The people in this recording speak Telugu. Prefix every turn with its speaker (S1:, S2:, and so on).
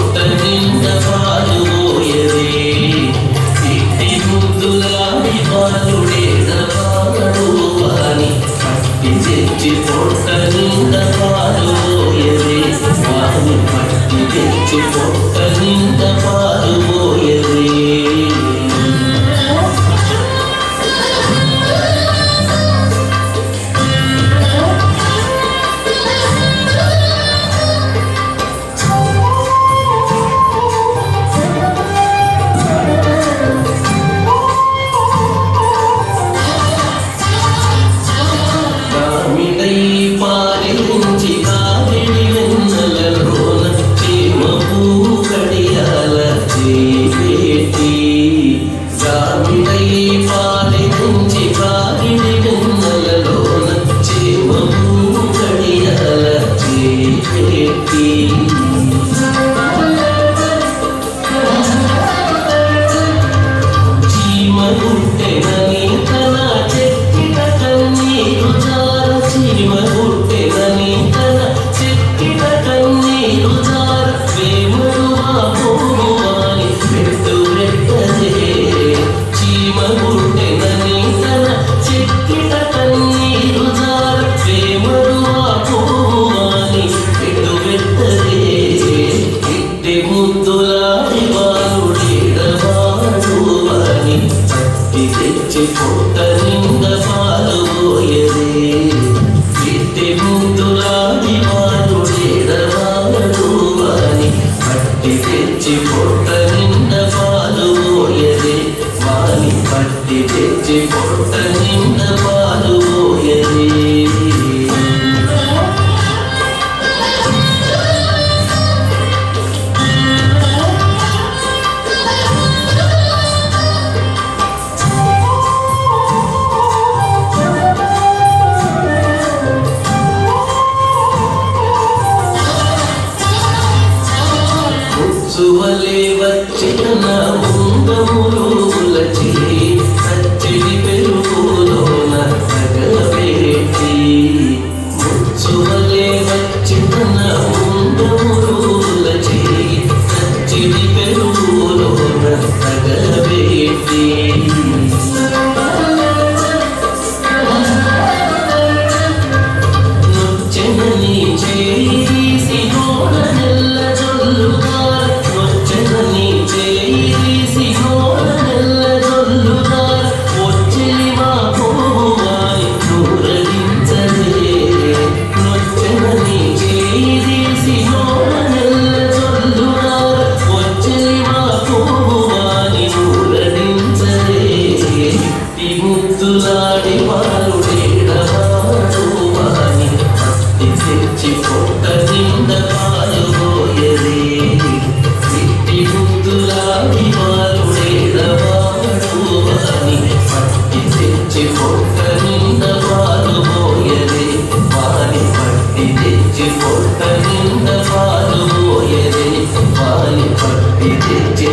S1: పొట్ట నిండా పాలు పోయదే ఇట్టి ముద్దులాడి బాలుడేడ పాడు అని పట్టి తెచ్చి పొట్ట నిండా పాలు పోయదే వాని పట్టి తెచ్చి పొట్ట నిండా పాలు పోయదే పొట్ట నిండా పాలు పోయదే ఇట్టి ముద్దులాడి బాలుడేడవాడు అని పట్టి తెచ్చి పొట్ట నిండా పాలు పోయదే వాని పట్టి తెచ్చి పొట్ట నిండా పాలు పోయదే సువలే వచ్చిన ముందములచి పచ్చిడి పెరుగులోన తగలబెట్టి సువలే వచ్చిన ముందములచి పచ్చిడి పెరుగులోన తగలబెట్టి నొచ్చెనని చేసి నోడ నెల్ల జొల్లుగా ముద్దులాడి బాలుడేడవాడు అని పట్టి తెచ్చి పొట్ట నిండా పాలు పోయదే ఇట్టి ముద్దులాడి బాలుడేడవాడు అని పట్టి తెచ్చి పొట్ట నిండా పాలు పోయదే వాని పట్టి తెచ్చి పొట్ట నిండా పాలు పోయదే వాని పట్టి తెచ్చి